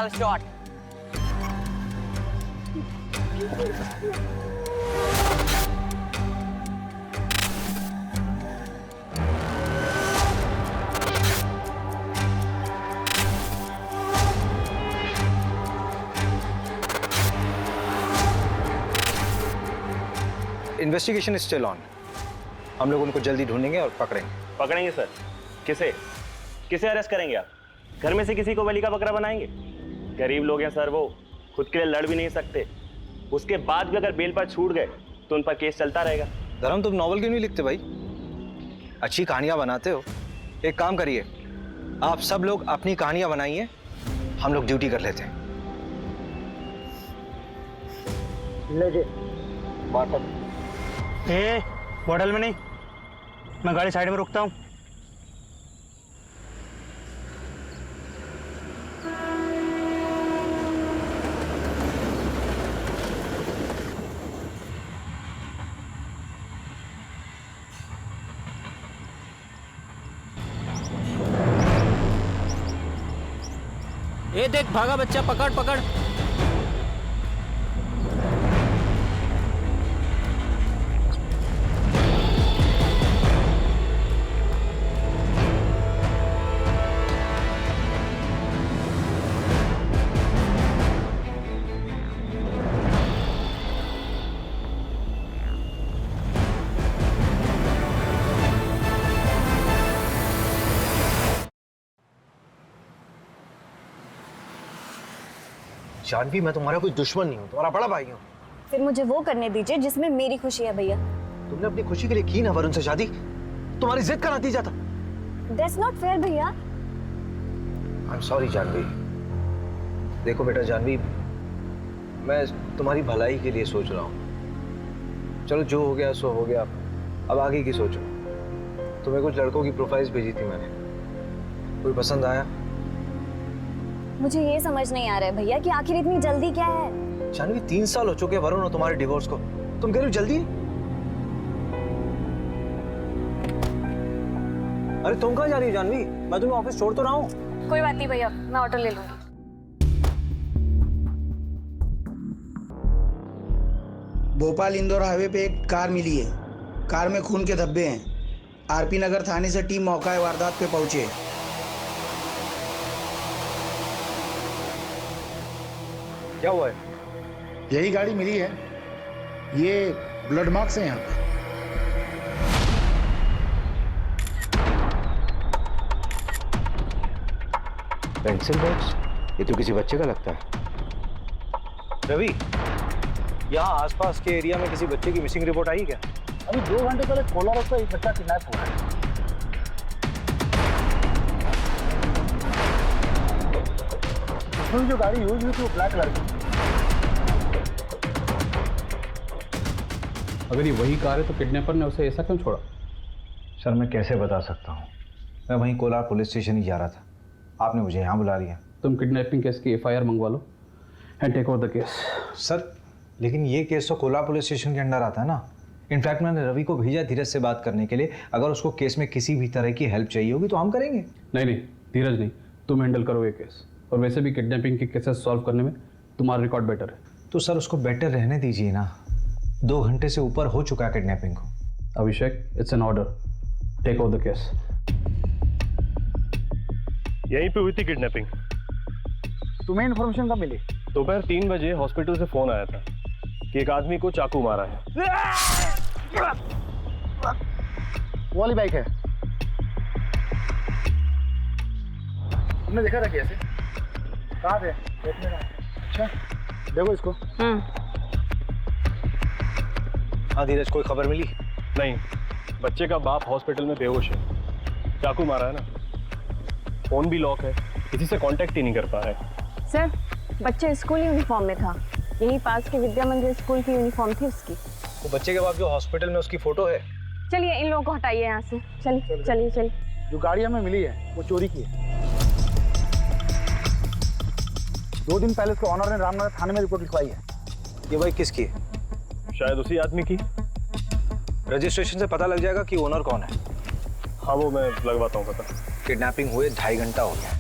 पिस्तौल shot. Investigation is still on. हम लोग उनको जल्दी ढूंढेंगे और पकड़ेंगे। पकड़ेंगे सर? किसे किसे अरेस्ट करेंगे आप? घर में से किसी को बलि का बकरा बनाएंगे? गरीब लोग हैं सर, वो खुद के लिए लड़ भी नहीं सकते। उसके बाद भी अगर बेल पर छूट गए तो उन पर केस चलता रहेगा। धर्म, तुम नॉवल क्यों नहीं लिखते भाई? अच्छी कहानियां बनाते हो। एक काम करिए, आप सब लोग अपनी कहानियां बनाइए, हम लोग ड्यूटी कर लेते हैं। बॉटल में नहीं, मैं गाड़ी साइड में रुकता हूँ। ये देख भागा बच्चा, पकड़ पकड़। जानवी, मैं तुम्हारा कोई दुश्मन नहीं हूँ, तुम्हारा बड़ा भाई हूँ। फिर मुझे वो करने दीजिए जिसमें मेरी खुशी है भैया। तुमने अपनी खुशी के लिए की ना वरुण से शादी, तुम्हारी जिद का नतीजा था। That's not fair भैया। I'm sorry Janvi. देखो बेटा जानवी, मैं तुम्हारी भलाई के लिए सोच रहा हूँ। चलो जो हो गया सो हो गया, अब आगे की सोचो। तुम्हें कुछ लड़कों की प्रोफाइल्स भेजी थी मैंने, कोई पसंद आया? मुझे ये समझ नहीं आ रहा है भैया कि आखिर इतनी जल्दी क्या है। जानवी, 3 साल हो चुके वरुण और तुम्हारे डिवोर्स को, तुम कह रही हो जल्दी? अरे तुम कहाँ जा रही हो जानवी? मैं तुम्हें ऑफिस छोड़ तो रहा हूँ। कोई बात नहीं भैया, मैं ऑटो ले लूंगी। भोपाल इंदौर हाईवे पे एक कार मिली है। कार में खून के धब्बे हैं। आरपी नगर थाने से टीम मौका वारदात पे पहुंचे। क्या हुआ है? यही गाड़ी मिली है, ये ब्लड मार्क्स हैं यहाँ पे। Pencil box? ये तो किसी बच्चे का लगता है। रवि, यहाँ आसपास के एरिया में किसी बच्चे की मिसिंग रिपोर्ट आई क्या? अभी 2 घंटे पहले कोलार का एक बच्चा किडनैप हुआ है। उसमें जो गाड़ी यूज हुई थी वो ब्लैक कलर की। अगर ये वही कार है तो किडनैपर ने उसे ऐसा क्यों छोड़ा? सर मैं कैसे बता सकता हूँ, मैं वहीं कोलार पुलिस स्टेशन ही जा रहा था, आपने मुझे यहाँ बुला लिया। तुम किडनैपिंग केस की FIR मंगवा लो and take over the case. Sir लेकिन ये केस तो कोलार पुलिस स्टेशन के अंडर आता है ना। इनफैक्ट मैंने रवि को भेजा धीरज से बात करने के लिए, अगर उसको केस में किसी भी तरह की हेल्प चाहिए होगी तो हम करेंगे। नहीं धीरज नहीं, तुम हैंडल करो ये केस। और वैसे भी किडनैपिंग के केसेस सॉल्व करने में तुम्हारा रिकॉर्ड बेटर है। तो सर उसको बेटर रहने दीजिए ना, 2 घंटे से ऊपर हो चुका है किडनैपिंग को। Abhishek, it's an order, take over the case. यहीं पे हुई थी किडनैपिंग। तुम्हें इन्फॉर्मेशन कब मिली? दोपहर 3 बजे हॉस्पिटल से फोन आया था कि एक आदमी को चाकू मारा है। वो वाली बाइक है। तुमने देखा था कैसे? कहाँ थे? देखने का। अच्छा देखो इसको। हाँ धीरज, कोई खबर मिली? नहीं, बच्चे का बाप हॉस्पिटल में बेहोश है, चाकू मारा है ना। फोन भी लॉक है, किसी से कांटेक्ट ही नहीं कर पा रहे। सर, बच्चा स्कूल यूनिफॉर्म में था, यही पास के विद्या मंदिर स्कूल की यूनिफॉर्म थी उसकी। तो बच्चे के बाप जो हॉस्पिटल में उसकी फोटो है। चलिए इन लोगों को हटाइए यहाँ से। चलिए चलिए चलिए। जो गाड़ी हमें मिली है वो चोरी की है। 2 दिन पहले उसके ऑनर ने रामनगर थाने में रिपोर्ट लिखवाई है। ये बाइक किसकी है? शायद उसी आदमी की। रजिस्ट्रेशन से पता लग जाएगा कि ओनर कौन है। हाँ वो मैं लगवाता हूँ पता। किडनैपिंग हुए 2.5 घंटा हो गया,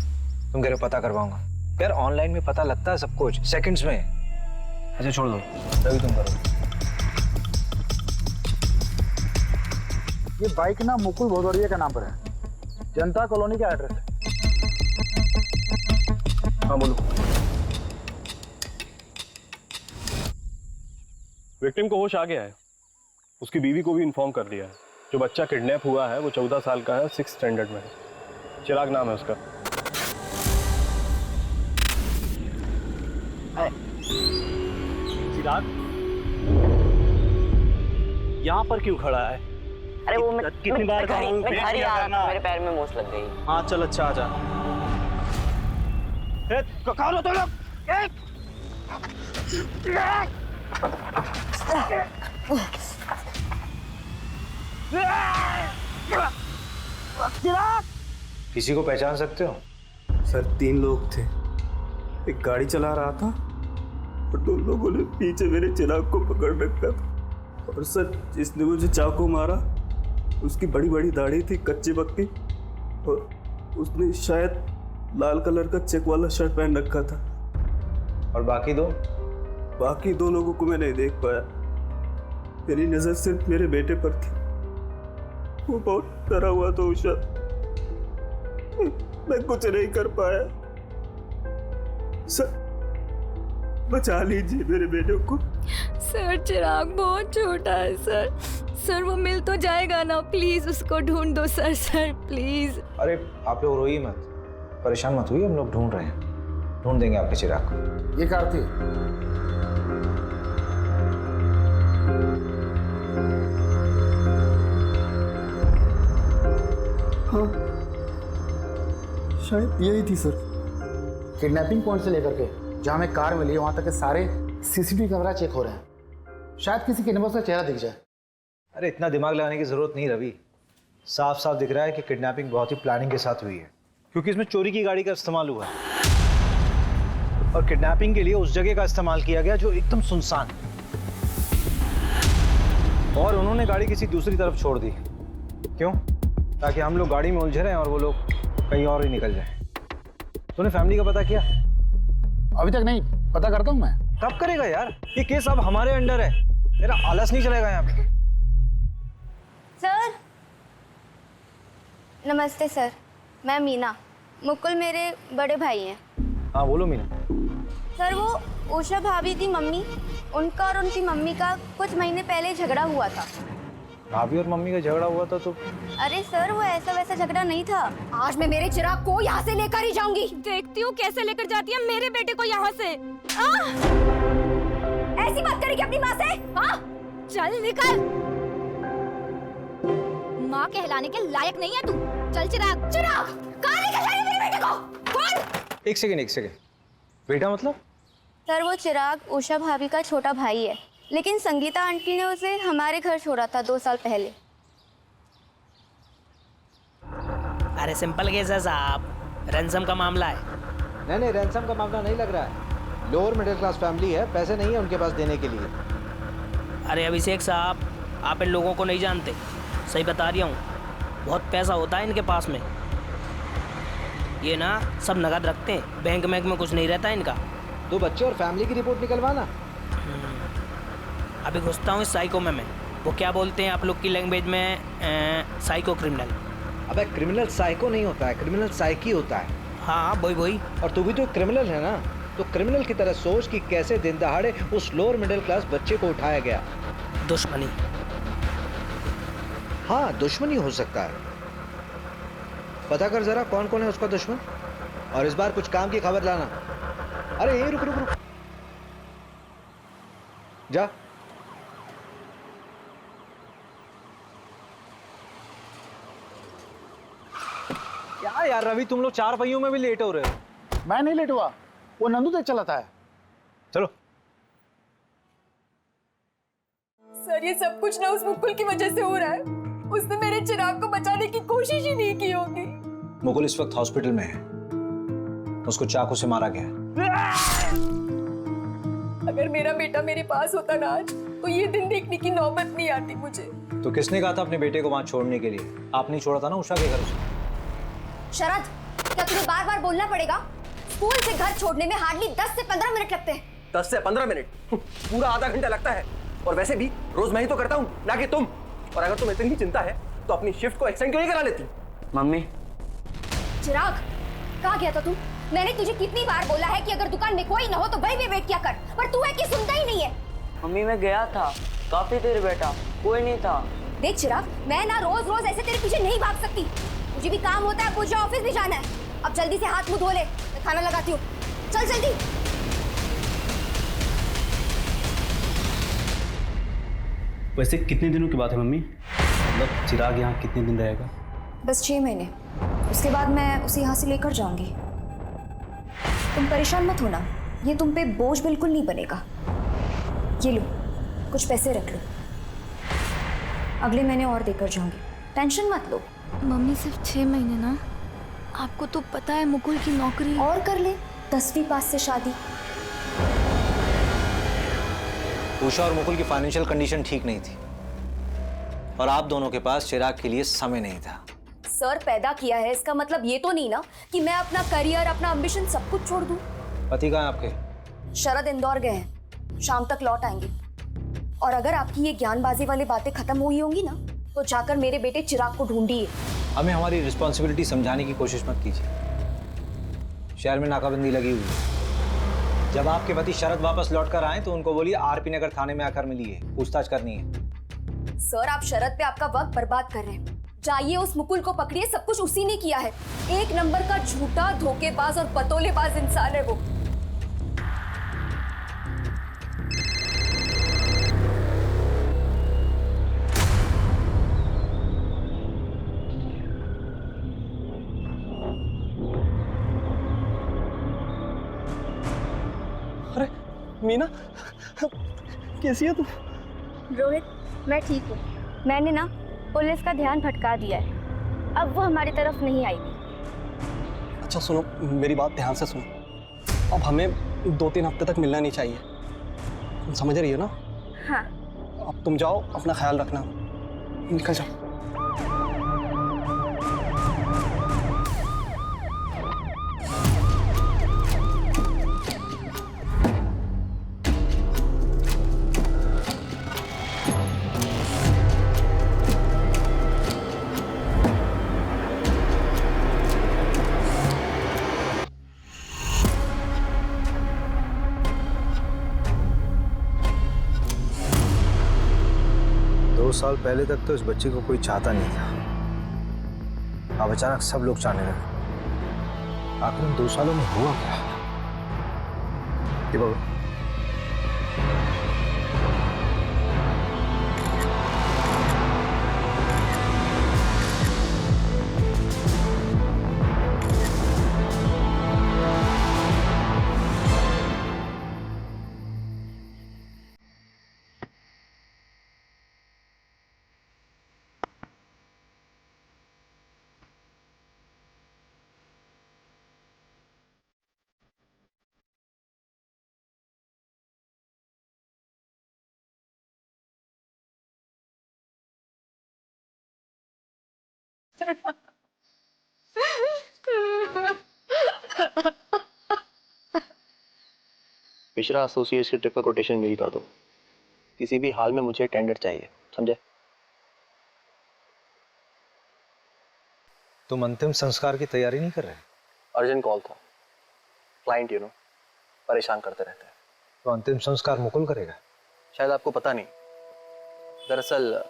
तुम कह रहे हो पता करवाऊंगा? यार ऑनलाइन में पता लगता है सब कुछ सेकंड्स में। अच्छा छोड़ दो, रवि तुम करो। ये बाइक ना मुकुल भदौरिया के नाम पर है, जनता कॉलोनी का एड्रेस है। हाँ बोलो। विक्टिम को होश आ गया है, उसकी बीवी को भी इन्फॉर्म कर दिया है। जो बच्चा किडनैप हुआ है वो 14 साल का है, 6th स्टैंडर्ड में है। चिराग नाम है उसका। चिराग यहाँ पर क्यों खड़ा है? अरे वो मैं कितनी बार कहा हूँ, मैं घर ही आ रहा था, मेरे पैर में मोच लग गई। हाँ चल अच्छा आ जा। कहाँ हो तुम लोग? किसी को पहचान सकते हो? सर 3 लोग थे, एक गाड़ी चला रहा था और 2 लोगों ने पीछे मेरे चिराग को पकड़ रखा था। और सर जिसने मुझे चाकू मारा उसकी बड़ी बड़ी दाढ़ी थी, कच्ची पक्की, और उसने शायद लाल कलर का चेक वाला शर्ट पहन रखा था। और बाकी 2? बाकी 2 लोगों को मैं नहीं देख पाया, मेरी नजर सिर्फ मेरे बेटे पर थी। वो बहुत डरा हुआ था उषा, मैं कुछ नहीं कर पाया। सर बचा लीजिए मेरे बेटे को। सर चिराग बहुत छोटा है सर। सर वो मिल तो जाएगा ना, प्लीज उसको ढूंढ दो सर। Sir please. अरे आप लोग रोइए मत, परेशान मत हुई, हम लोग ढूंढ रहे हैं, ढूंढ देंगे आपके चिराग को। ये कार थी। हाँ शायद यही थी सर। किडनैपिंग पॉइंट से लेकर के जहाँ में कार मिली वहां तक के सारे सीसीटीवी कैमरा चेक हो रहे हैं, शायद किसी किडनैपर का चेहरा दिख जाए। अरे इतना दिमाग लगाने की जरूरत नहीं रवि, साफ साफ दिख रहा है कि किडनैपिंग बहुत ही प्लानिंग के साथ हुई है, क्योंकि इसमें चोरी की गाड़ी का इस्तेमाल हुआ है और किडनैपिंग के लिए उस जगह का इस्तेमाल किया गया जो एकदम सुनसान है, और उन्होंने गाड़ी किसी दूसरी तरफ छोड़ दी। क्यों? ताकि हम लोग गाड़ी में उलझे रहें और वो लोग कहीं और ही निकल जाए। तूने फैमिली का पता किया? अभी तक नहीं, पता करता हूँ मैं। कब करेगा यार, ये केस अब हमारे अंडर है, तेरा आलस नहीं चलेगा यहाँ पे। सर नमस्ते सर, मैं मीना, मुकुल मेरे बड़े भाई हैं। हाँ बोलो मीना। सर वो उषा भाभी की मम्मी, उनका और उनकी मम्मी का कुछ महीने पहले झगड़ा हुआ था। भाभी और मम्मी का झगड़ा हुआ था तो? अरे सर वो ऐसा वैसा झगड़ा नहीं था। आज मैं मेरे चिराग को यहाँ से लेकर ही जाऊंगी। देखती हूँ कैसे लेकर जाती है मेरे बेटे को यहाँ से। ऐसी बात करेगी अपनी माँ से? हाँ चल निकल, माँ कहलाने के लायक नहीं है तू। चल चिराग। चिराग कहाँ लेकर जा रही है मेरे बेटे को? बोल। एक सेकेंड, बेटा मतलब? सर वो चिराग उषा भाभी का छोटा भाई है, लेकिन संगीता आंटी ने उसे हमारे घर छोड़ा था 2 साल पहले। अरे सिंपल केस है साहब, रैंसम का मामला है। नहीं रैंसम का मामला नहीं लग रहा है, लोअर मिडिल क्लास फैमिली है, पैसे नहीं है उनके पास देने के लिए। अरे अभिषेक साहब, आप इन लोगों को नहीं जानते, सही बता रहा हूँ, बहुत पैसा होता है इनके पास में। ये ना सब नगद रखते हैं, बैंक में कुछ नहीं रहता इनका। 2 बच्चे और फैमिली की रिपोर्ट निकलवाना। अभी घुसता हूँ इस साइको में मैं। वो क्या बोलते हैं आप लोग की लैंग्वेज में? Psycho criminal. अबे क्रिमिनल साइको नहीं होता है, क्रिमिनल साइकी होता है। हाँ वही। और तू भी तो क्रिमिनल है ना, तो क्रिमिनल की तरह सोच कि कैसे दिन दहाड़े उस लोअर मिडिल क्लास बच्चे को उठाया गया। दुश्मनी। हाँ दुश्मनी हो सकता है, पता कर जरा कौन कौन है उसका दुश्मन, और इस बार कुछ काम की खबर लाना। अरे ये रुक जा। क्या यार रवि, तुम लोग 4 पहियों में भी लेट हो रहे हो। मैं नहीं लेट हुआ, वो नंदू तेज चलाता है। चलो। सर ये सब कुछ ना उस मुकुल की वजह से हो रहा है। उसने मेरे चिराग को बचाने की कोशिश ही नहीं की होगी। मुकुल इस वक्त हॉस्पिटल में है, उसको चाकू से मारा गया है। अगर मेरा बेटा मेरे पास होता ना आज, तो ये दिन देखने की नौबत नहीं आती मुझे। तो किसने कहा था अपने बेटे को वहां छोड़ने के लिए? आपने छोड़ा था ना उषा के घर से। शरद, क्या तुम्हें बार बार बोलना पड़ेगा? स्कूल से घर छोड़ने में हार्डली 10 से 15 मिनट लगते हैं। 10 से 15 मिनट? पूरा आधा घंटा लगता है। और वैसे भी रोज मैं ही तो करता हूँ, ना कि तुम। और अगर तुम्हें इतनी चिंता है तो अपनी शिफ्ट को एक्सटेंड क्यों नहीं करा लेती? मम्मी। चिराग, कहाँ गया था तू? मैंने तुझे कितनी बार बोला है कि अगर दुकान में कोई ना हो तो वहीं पे वेट किया कर, पर तू है कि सुनता ही नहीं है। मम्मी मैं गया था, काफी देर बैठा, कोई नहीं था। देख चिराग, मैं ना रोज रोज ऐसे तेरे पीछे नहीं भाग सकती। मुझे भी काम होता है, मुझे ऑफिस भी जाना है। अब जल्दी से हाथ मुंह धो ले, मैं खाना लगाती हूँ। चल जल्दी। वैसे कितने दिनों की बात है मम्मी? मतलब चिराग यहाँ कितने दिन रहेगा? बस 6 महीने, उसके बाद मैं उसे यहाँ से लेकर जाऊंगी। तुम परेशान मत होना, ये तुम पे बोझ बिल्कुल नहीं बनेगा। ये लो, कुछ पैसे रख लो, अगले महीने और देकर जाऊंगी, टेंशन मत लो। मम्मी सिर्फ 6 महीने ना, आपको तो पता है मुकुल की नौकरी। और कर ले, 10वीं पास से शादी। उषा और मुकुल की फाइनेंशियल कंडीशन ठीक नहीं थी और आप दोनों के पास चिराग के लिए समय नहीं था। सर पैदा किया है, इसका मतलब ये तो नहीं ना कि मैं अपना करियर, अपना एम्बिशन सब कुछ छोड़ दूं। पति कहाँ है आपके? शरद इंदौर गए हैं, शाम तक लौट आएंगे। और अगर आपकी ये ज्ञानबाजी वाली बातें खत्म हुई होंगी ना, तो जाकर मेरे बेटे चिराग को ढूंढिए। हमें हमारी रिस्पॉन्सिबिलिटी समझाने की कोशिश मत कीजिए। शहर में नाकाबंदी लगी हुई है। जब आपके पति शरद वापस लौट कर आए तो उनको बोलिए आरपी नगर थाने में आकर मिलिए, पूछताछ करनी है। सर आप शरद पे आपका वक्त बर्बाद कर रहे हैं। जाइए उस मुकुल को पकड़िए, सब कुछ उसी ने किया है। 1 नंबर का झूठा, धोखेबाज और पतोलेबाज इंसान है वो। अरे मीना, कैसी है तू? रोहित, मैं ठीक हूँ। मैंने ना पुलिस का ध्यान भटका दिया है, अब वो हमारी तरफ नहीं आएगी। अच्छा सुनो, मेरी बात ध्यान से सुनो। अब हमें 2-3 हफ्ते तक मिलना नहीं चाहिए, तुम समझ रही हो ना? हाँ। अब तुम जाओ, अपना ख्याल रखना, निकल जाओ। दो साल पहले तक तो इस बच्ची को कोई चाहता नहीं था। अब अचानक सब लोग चाहने लगे। आखिर इन 2 सालों में हुआ क्या? ये बाबू, मिश्रा एसोसिएट्स की ट्रिप का कोटेशन मिल कर दो। किसी भी हाल में मुझे टेंडर चाहिए, समझे? तुम अंतिम संस्कार की तैयारी नहीं कर रहे? अर्जेंट कॉल था, क्लाइंट परेशान करते रहते हैं। तो अंतिम संस्कार मुकुल करेगा? शायद आपको पता नहीं, दरअसल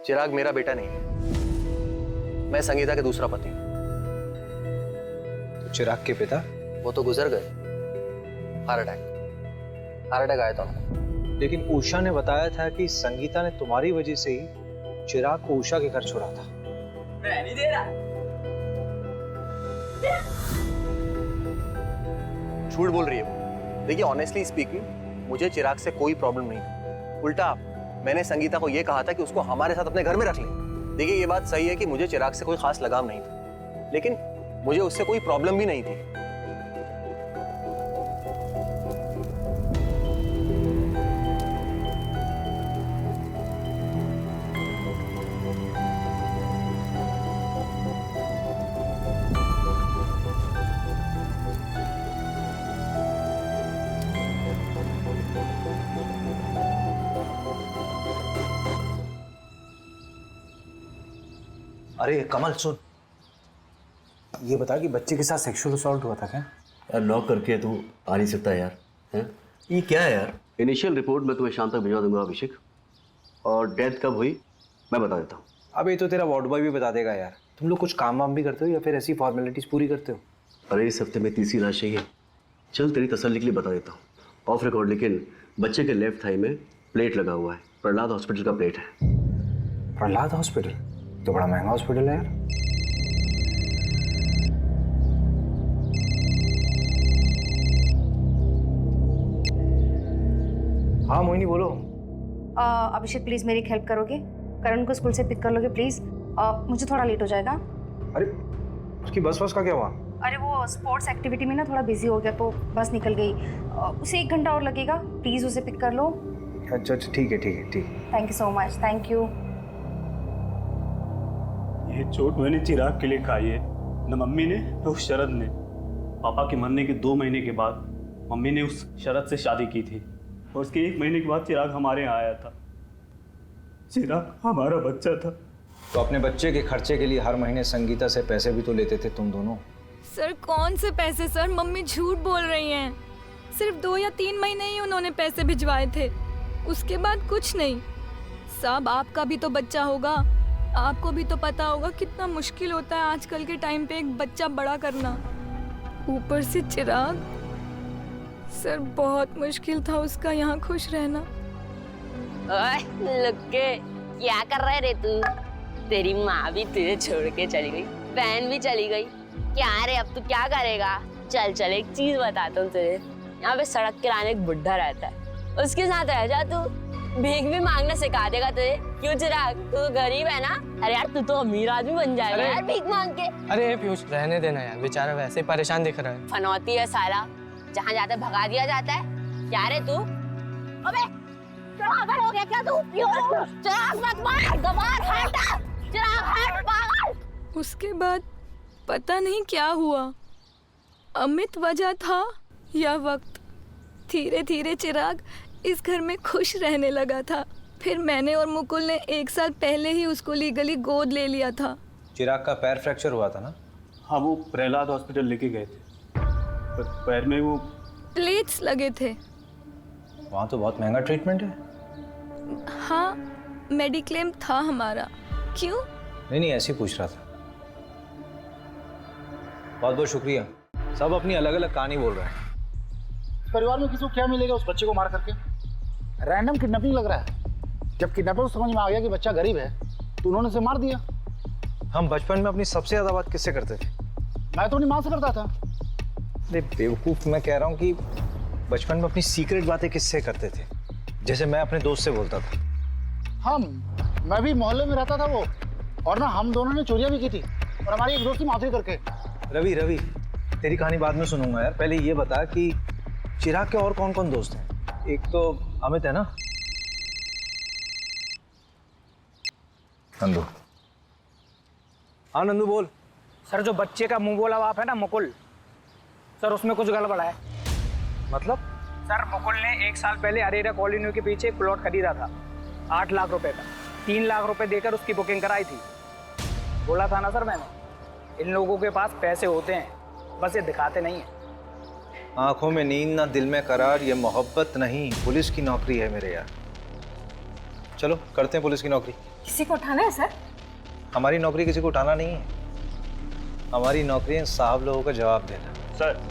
चिराग मेरा बेटा नहीं है, मैं संगीता के दूसरा पति हूं। तो चिराग के पिता? वो तो गुजर गए, हार्ट अटैक आया था उनको। लेकिन उषा ने बताया था कि संगीता ने तुम्हारी वजह से ही चिराग को उषा के घर छोड़ा था। मैं नहीं दे रहा। झूठ बोल रही है वो। देखिए ऑनेस्टली स्पीकिंग, मुझे चिराग से कोई प्रॉब्लम नहीं थी। उल्टा मैंने संगीता को यह कहा था कि उसको हमारे साथ अपने घर में रख ले। देखिए ये बात सही है कि मुझे चिराग से कोई खास लगाव नहीं था, लेकिन मुझे उससे कोई प्रॉब्लम भी नहीं थी। अरे कमल सुन, ये बता कि बच्चे के साथ सेक्सुअल असॉल्ट हुआ था क्या? यार लॉक करके तू आ नहीं सकता यार, हैं? ये क्या है यार? इनिशियल रिपोर्ट मैं तुम्हें शाम तक भिजवा दूंगा अभिषेक, और डेथ कब हुई मैं बता देता हूँ। अब ये तो तेरा वार्ड बॉय भी बता देगा यार। तुम लोग कुछ काम वाम भी करते हो या फिर ऐसी फॉर्मेलिटीज पूरी करते हो? अरे इस हफ्ते में तीसरी लाश चाहिए। चल तेरी तसल्ली के लिए बता देता हूँ ऑफ रिकॉर्ड, लेकिन बच्चे के लेफ्ट थाई में प्लेट लगा हुआ है। प्रहलाद हॉस्पिटल का प्लेट है। प्रहलाद हॉस्पिटल तो बड़ा महंगा हॉस्पिटल है यार। हाँ मोहिनी बोलो। अभिषेक प्लीज़ मेरी हेल्प करोगे? करण को स्कूल से पिक कर लोगे प्लीज़? मुझे थोड़ा लेट हो जाएगा। अरे उसकी बस का क्या हुआ? अरे वो स्पोर्ट्स एक्टिविटी में ना थोड़ा बिजी हो गया तो बस निकल गई। उसे 1 घंटा और लगेगा, प्लीज़ उसे पिक कर लो। अच्छा ठीक है। Thank you so much, thank you. ये चोट मैंने चिराग के लिए खाई है, न मम्मी ने न उस शरद ने। पापा के मरने के 2 महीने के बाद मम्मी ने उस शरद से शादी की थी, और उसके 1 महीने के बाद चिराग हमारे यहाँ आया था। चिराग हमारा बच्चा था। तो अपने बच्चे के खर्चे के लिए हर महीने संगीता से पैसे भी तो लेते थे तुम दोनों। सर कौन से पैसे सर? मम्मी झूठ बोल रही हैं। सिर्फ 2 या 3 महीने ही उन्होंने पैसे भिजवाए थे, उसके बाद कुछ नहीं। साहब आपका भी तो बच्चा होगा, आपको भी तो पता होगा कितना मुश्किल होता है आजकल के टाइम पे एक बच्चा बड़ा करना, ऊपर से चिराग। सर बहुत मुश्किल था उसका यहाँ खुश रहना। ओए लुक्के, क्या कर रहे रे तू? तेरी माँ भी तुझे छोड़ के चली गई, बहन भी चली गई, क्या रे अब तू क्या करेगा? चल चल एक चीज बताता हूँ तुझे, यहाँ पे सड़क किराने एक बुढ़ा रहता है, उसके साथ रह जा तू, भीख भी मांगना सिखा देगा तुझे। क्यों चिराग, तू तो गरीब है ना? अरे यार तू तो अमीर आदमी बन जाएगा यार भीख मांग के। अरे पीयूष रहने देना यार, बेचारा वैसे ही परेशान दिख रहा है। फनौती है साला, जहाँ जाता है भगा दिया जाता है। क्या रे तू? अबे पागल हो गया क्या तू? चिराग मत मार, गवार हट, चिराग हट पागल। उसके बाद पता नहीं क्या हुआ, अमित वजह था या वक्त, धीरे धीरे चिराग इस घर में खुश रहने लगा था। फिर मैंने और मुकुल ने 1 साल पहले ही उसको लीगली गोद ले लिया था। चिराग का पैर फ्रैक्चर हुआ था ना? हाँ वो प्रहलाद हॉस्पिटल लेके गए थे, पर पैर में वो प्लेट्स लगे थे। वहाँ तो बहुत महंगा ट्रीटमेंट है। हाँ मेडिक्लेम था हमारा। क्यों? नहीं ऐसे ही पूछ रहा था। बहुत बहुत शुक्रिया। सब अपनी अलग अलग कहानी बोल रहे हैं। परिवार में किसी को क्या मिलेगा उस बच्चे को मार करके? रैंडम किडनैपिंग लग रहा है। जब किडनैपर को समझ में आ गया कि बच्चा गरीब है तो उन्होंने उसे मार दिया। हम बचपन में अपनी सबसे ज्यादा बात किससे करते थे? मैं तो अपनी माँ से करता था। अरे बेवकूफ, मैं कह रहा हूँ कि बचपन में अपनी सीक्रेट बातें किससे करते थे? जैसे मैं अपने दोस्त से बोलता था। मैं भी मोहल्ले में रहता था वो, और ना हम दोनों ने चोरियां भी की थी, और हमारी एक दोस्त की माफी करके। रवि तेरी कहानी बाद में सुनूंगा यार, पहले ये बता कि चिराग के और कौन कौन दोस्त हैं? एक तो अमित है ना? नंदू। हाँ नंदू बोल। सर जो बच्चे का मुंह बोला बाप है ना मुकुल, सर उसमें कुछ गड़बड़ है। मतलब? सर मुकुल ने 1 साल पहले अरेरा कॉलोनी के पीछे एक प्लॉट खरीदा था 8 लाख रुपए का। 3 लाख रुपए देकर उसकी बुकिंग कराई थी। बोला था ना सर मैंने, इन लोगों के पास पैसे होते हैं, बस ये दिखाते नहीं है। आंखों में नींद ना दिल में करार, ये मोहब्बत नहीं पुलिस की नौकरी है मेरे यार। चलो करते हैं पुलिस की नौकरी। किसी को उठाना है सर? हमारी नौकरी किसी को उठाना नहीं है, हमारी नौकरी है साहब लोगों का जवाब देना। सर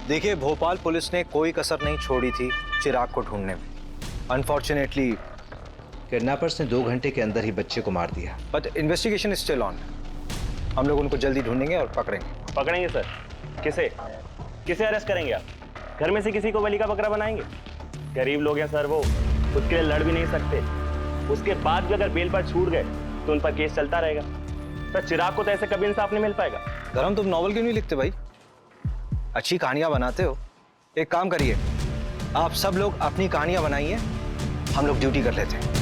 देखिए भोपाल पुलिस ने कोई कसर नहीं छोड़ी थी चिराग को ढूंढने में। अनफॉर्चुनेटली किडनैपर्स ने 2 घंटे के अंदर ही बच्चे को मार दिया, but investigation is still on. हम लोग उनको जल्दी ढूंढेंगे और पकड़ेंगे सर। किसे अरेस्ट करेंगे आप? घर में से किसी को बलि का बकरा बनाएंगे? गरीब लोग हैं सर, वो खुद के लिए लड़ भी नहीं सकते, उसके बाद भी अगर बेल पर छूट गए तो उन पर केस चलता रहेगा। सर चिराग को तो ऐसे कभी इंसाफ नहीं मिल पाएगा। धर्म तुम नॉवल क्यों नहीं लिखते भाई? अच्छी कहानियां बनाते हो। एक काम करिए, आप सब लोग अपनी कहानियां बनाइए, हम लोग ड्यूटी कर लेते हैं।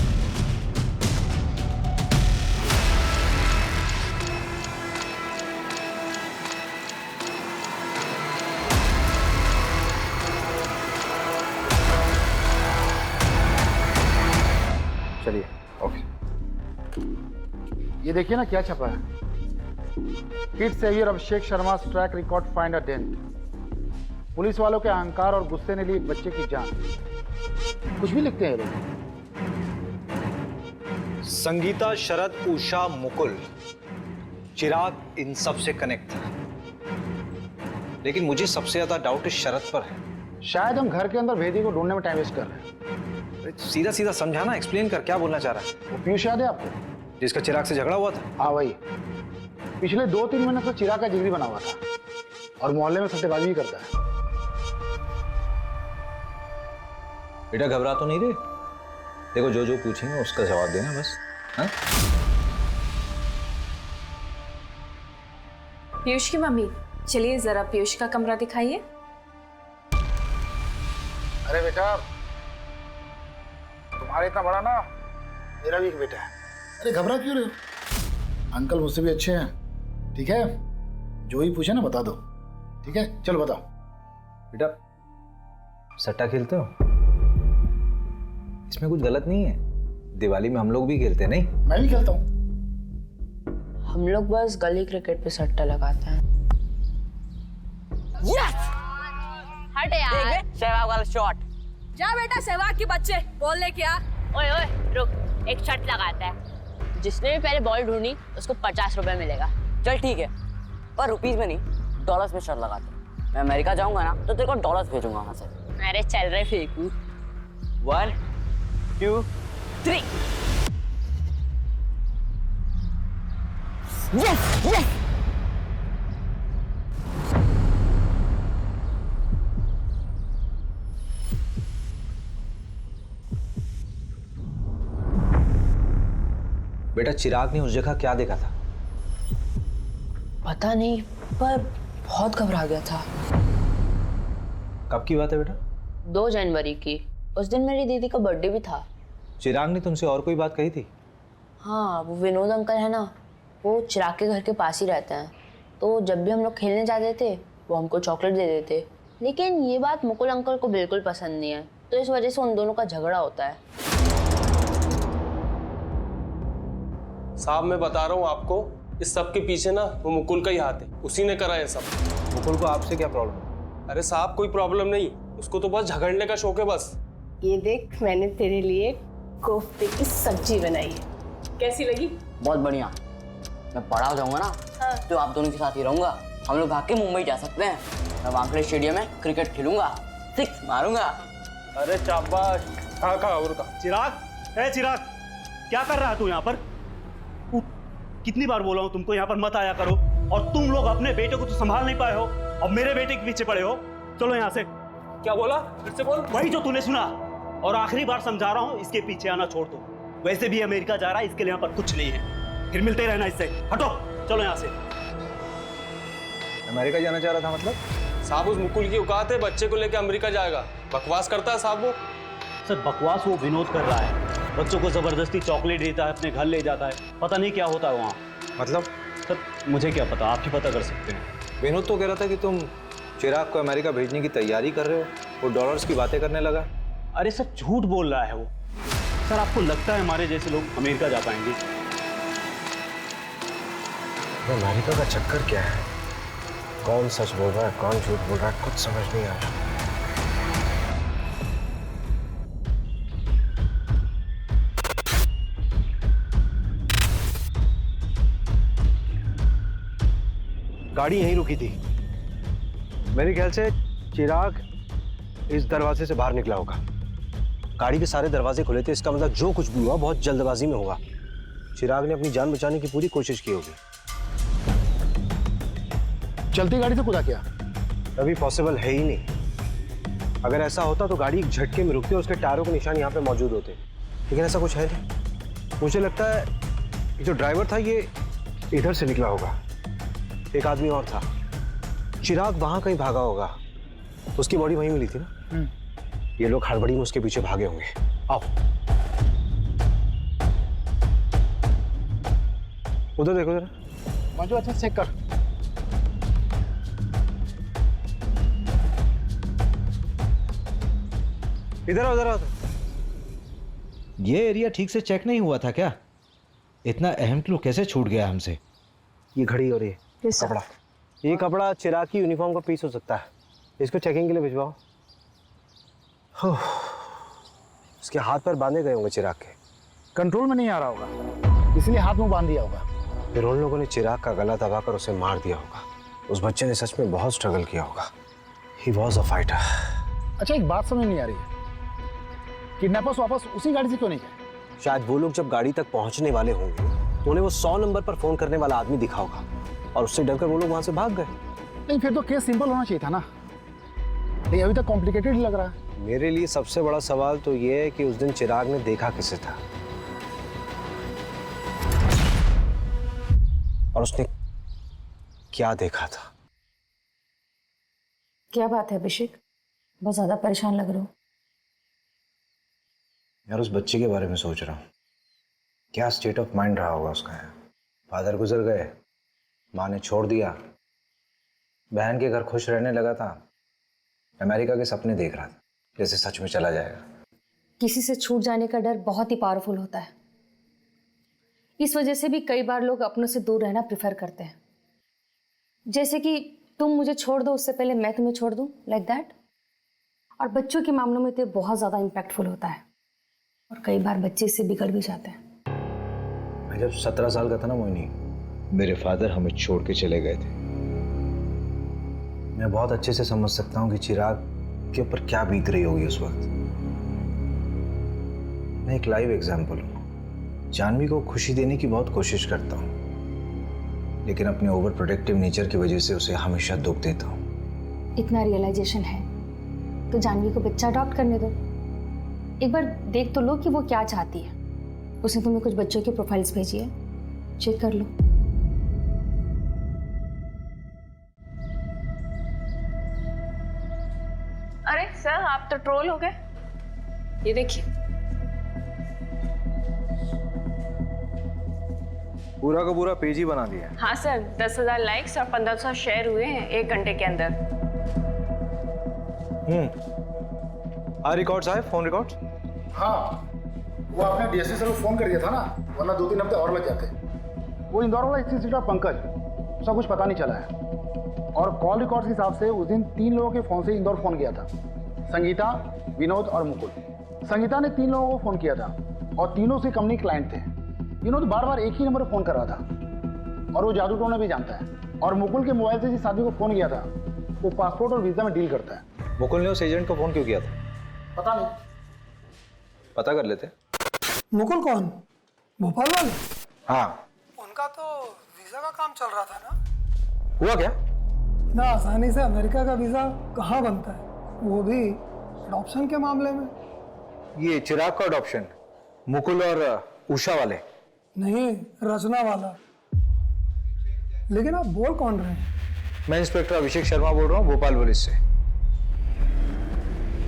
चलिए ओके। ये देखिए ना क्या छपा है, kid saviour Abhishek Sharma track record find a dent. Police वालों के अहंकार और गुस्से ने ली एक बच्चे की जान। कुछ भी लिखते हैं ये लोग। संगीता, शरद, उषा, मुकुल, चिराग इन सब से कनेक्ट था, लेकिन मुझे सबसे ज्यादा डाउट इस शरद पर है। शायद हम घर के अंदर भेदी को ढूंढने में टाइम वेस्ट कर रहे हैं। सीधा सीधा समझाना, एक्सप्लेन कर, क्या बोलना चाह रहा है? वो पीयूष याद है आपको, जिसका चिराग से झगड़ा हुआ था? हाँ वही। पिछले 2-3 महीने से चिराग का जिगरी बना हुआ था और मोहल्ले में सट्टेबाजी भी करता है। बेटा घबरा तो नहीं रहे? देखो जो जो पूछेंगे उसका जवाब देना बस। हाँ? पीयूष की मम्मी, चलिए जरा पीयूष का कमरा दिखाइए। अरे बेटा, तुम्हारा इतना बड़ा ना, मेरा भी एक बेटा है। अरे घबरा क्यों रहे हो? अंकल मुझसे भी अच्छे हैं, ठीक है? जो ही पूछे ना बता दो, ठीक है? चलो बताओ। बेटा सट्टा खेलते हो? इसमें कुछ गलत नहीं है, दिवाली में हम लोग भी खेलते हैं। नहीं, मैं भी खेलता हूँ। हम लोग बस गली क्रिकेट पे सट्टा लगाते हैं। यस! हट यार, सहवाग वाला शॉट। जा बेटा सहवाग के बच्चे, बॉल लेके आ। ओए ओए रुक, एक शर्त लगाता है, जिसने भी पहले बॉल ढूंढी उसको 50 रुपए मिलेगा। चल ठीक है, पर रुपीस में नहीं, डॉलर्स में शर्त लगाते। मैं अमेरिका जाऊंगा ना तो तेरे को डॉलर्स भेजूंगा वहां से। अरे चल रहे फेंकू। 1 2 3। Yes yes. बेटा चिराग ने उस जगह क्या देखा था? पता नहीं, पर बहुत घबरा गया था। कब की बात है बेटा? 2 जनवरी की। उस दिन मेरी दीदी का बर्थडे भी था। चिराग ने तुमसे और कोई बात कही थी? हाँ, वो विनोद अंकल है ना, वो चिराग के घर के पास ही रहते हैं। तो जब भी हम लोग खेलने जाते थे वो हमको चॉकलेट दे देते। लेकिन ये बात मुकुल अंकल को बिल्कुल पसंद नहीं है, तो इस वजह से उन दोनों का झगड़ा होता है। साहब मैं बता रहा हूँ आपको, इस सब के पीछे ना वो मुकुल का ही हाथ है, उसी ने करा ये सब। मुकुल को आपसे क्या प्रॉब्लम है? अरे साहब कोई प्रॉब्लम नहीं, उसको तो बस झगड़ने का शौक है बस। ये देख, मैंने तेरे लिए कोफ्ते की सब्जी बनाई है, कैसी लगी? बहुत बढ़िया। मैं बड़ा हो जाऊंगा ना तो आप दोनों के साथ ही रहूंगा। हम लोग भाग के मुंबई जा सकते हैं। मैं वानखेड़े स्टेडियम में क्रिकेट खेलूंगा, 6 मारूंगा। अरे शाबाश। चिराग, ए चिराग, क्या कर रहा है तू यहाँ पर? कितनी बार बोला हूँ तुमको यहाँ पर मत आया करो, और तुम लोग अपने बेटे को तो संभाल नहीं पाए हो, अब मेरे बेटे के पीछे पड़े हो। चलो यहाँ से। क्या बोला? फिर से बोल। वही जो तूने सुना, और आखिरी बार समझा रहा हूँ, इसके पीछे आना छोड़ दो। वैसे भी अमेरिका जा रहा है, इसके लिए यहाँ पर कुछ नहीं है, फिर मिलते रहना इससे। हटो, चलो यहाँ से। अमेरिका जाना चाह रहा था मतलब? साहब उस मुकुल की औकात है, बच्चे को लेकर अमेरिका जाएगा। बकवास करता है साहब वो। सर बकवास वो विनोद कर रहा है, बच्चों को जबरदस्ती चॉकलेट देता है, अपने घर ले जाता है, पता नहीं क्या होता है वहाँ। मतलब? सर मुझे क्या पता, आप ही पता कर सकते हैं। विनोद तो कह रहा था कि तुम चिराग को अमेरिका भेजने की तैयारी कर रहे हो, वो डॉलर्स की बातें करने लगा। अरे सर झूठ बोल रहा है वो। सर आपको लगता है हमारे जैसे लोग अमेरिका जा पाएंगे? अमेरिका का चक्कर क्या है? कौन सच बोल रहा है, कौन झूठ बोल रहा है, कुछ समझ नहीं आ रहा। गाड़ी यहीं रुकी थी, मेरे ख्याल से चिराग इस दरवाजे से बाहर निकला होगा। गाड़ी के सारे दरवाजे खुले थे, इसका मतलब जो कुछ भी हुआ बहुत जल्दबाजी में हुआ। चिराग ने अपनी जान बचाने की पूरी कोशिश की होगी। चलती गाड़ी से कूदा क्या? अभी पॉसिबल है ही नहीं। अगर ऐसा होता तो गाड़ी एक झटके में रुकती और उसके टायरों के निशान यहाँ पे मौजूद होते, लेकिन ऐसा कुछ है नहीं। मुझे लगता है कि जो ड्राइवर था ये इधर से निकला होगा, एक आदमी और था। चिराग वहां कहीं भागा होगा, उसकी बॉडी वहीं मिली थी ना। ये लोग हड़बड़ी में उसके पीछे भागे होंगे। आओ उधर देखो जरा। मंजू अच्छा चेक कर। इधर आओ, इधर आओ। ये एरिया ठीक से चेक नहीं हुआ था क्या? इतना अहम क्लू कैसे छूट गया हमसे? ये घड़ी और ये कपड़ा, ये कपड़ा चिराग की यूनिफॉर्म का पीस हो सकता है। इसको चेकिंग के लिए भिजवाओ। उसके हाथ पर बांधे गए होंगे चिराग के। कंट्रोल में नहीं आ रहा होगा, इसलिए हाथ में बांध दिया होगा। फिर उन लोगों ने चिराग का गला दबाकर उसे मार दिया होगा। उस बच्चे ने सच में बहुत स्ट्रगल किया होगा। He was a fighter. अच्छा, एक बात समझ नहीं आ रही है, किडनैपर्स वापस उसी गाड़ी से क्यों नहीं गए? शायद वो लोग जब गाड़ी तक पहुंचने वाले होंगे तो उन्हें वो 100 नंबर पर फोन करने वाला आदमी दिखा होगा और उससे डरकर वो लोग वहां से भाग गए। नहीं, फिर तो केस सिंपल होना चाहिए था ना। नहीं, अभी तक कॉम्प्लिकेटेड लग रहा है। मेरे लिए सबसे बड़ा सवाल तो ये है कि उस दिन चिराग ने देखा किसे था और उसने क्या देखा था। क्या बात है अभिषेक, बहुत ज्यादा परेशान लग रहे हो। यार उस बच्चे के बारे में सोच रहा हूँ, क्या स्टेट ऑफ माइंड रहा होगा उसका। फादर गुजर गए, माँ ने छोड़ दिया, बहन के घर खुश रहने लगा था, अमेरिका के सपने देख रहा था जैसे सच में चला जाएगा। किसी से छूट जाने का डर बहुत ही पावरफुल होता है। इस वजह से भी कई बार लोग अपनों से दूर रहना प्रेफर करते हैं। जैसे कि तुम मुझे छोड़ दो उससे पहले मैं तुम्हें छोड़ दूं, लाइक दैट। और बच्चों के मामलों में तो बहुत ज़्यादा इम्पैक्टफुल होता है और कई बार बच्चे इससे बिगड़ भी जाते हैं। मैं जब 17 साल का था ना मोहिनी, मेरे फादर हमें छोड़ के चले गए थे। मैं बहुत अच्छे से समझ सकता हूँ कि चिराग के ऊपर क्या बीत रही होगी उस वक्त। मैं एक लाइव एग्जाम्पल हूँ। जानवी को खुशी देने की बहुत कोशिश करता हूँ, लेकिन अपने ओवर प्रोटेक्टिव नेचर की वजह से उसे हमेशा दुख देता हूँ। इतना रियलाइजेशन है तो जानवी को बच्चा अडॉप्ट करने दो। एक बार देख तो लो कि वो क्या चाहती है। उसने तुम्हें कुछ बच्चों की प्रोफाइल्स भेजी है, चेक कर लो। अरे सर, आप तो ट्रोल हो गए। ये देखिए, पूरा का पूरा पेज ही बना दिया। हाँ सर, 10,000 लाइक्स और 1500 शेयर हुए हैं 1 घंटे के अंदर। रिकॉर्ड्स आए, फोन रिकॉर्ड्स। हाँ, वो आपने डीएसपी सर को फोन कर दिया था ना, वरना 2-3 हफ्ते और लग जाते। वो इंदौर वाला इंस्टीट्यूट पंकज, उसका कुछ पता नहीं चला है। और कॉल रिकॉर्ड्स के हिसाब से उस दिन 3 लोगों के फोन से इंदौर फोन किया था, संगीता, विनोद और मुकुल। संगीता ने 3 लोगों को फोन किया था और तीनों से कंपनी क्लाइंट थे। विनोद बार बार एक ही नंबर पर फोन कर रहा था और वो जादू टोना भी जानता है। और मुकुल के मोबाइल से जिस आदमी को फोन किया था वो पासपोर्ट और वीजा में डील करता है। मुकुल ने उस एजेंट को फोन क्यों किया था? पता नहीं, पता कर लेते। मुकुल कौन? भोपाल वाले? हाँ, उनका तो वीजा का काम चल रहा था ना। हुआ क्या? इतना आसानी से अमेरिका का वीजा कहाँ बनता है, वो भी अडॉप्शन के मामले में। ये चिराग का अडॉप्शन मुकुल और उषा वाले? नहीं, रचना वाला। लेकिन आप बोल कौन रहे हैं? मैं इंस्पेक्टर अभिषेक शर्मा बोल रहा हूँ, भोपाल पुलिस से।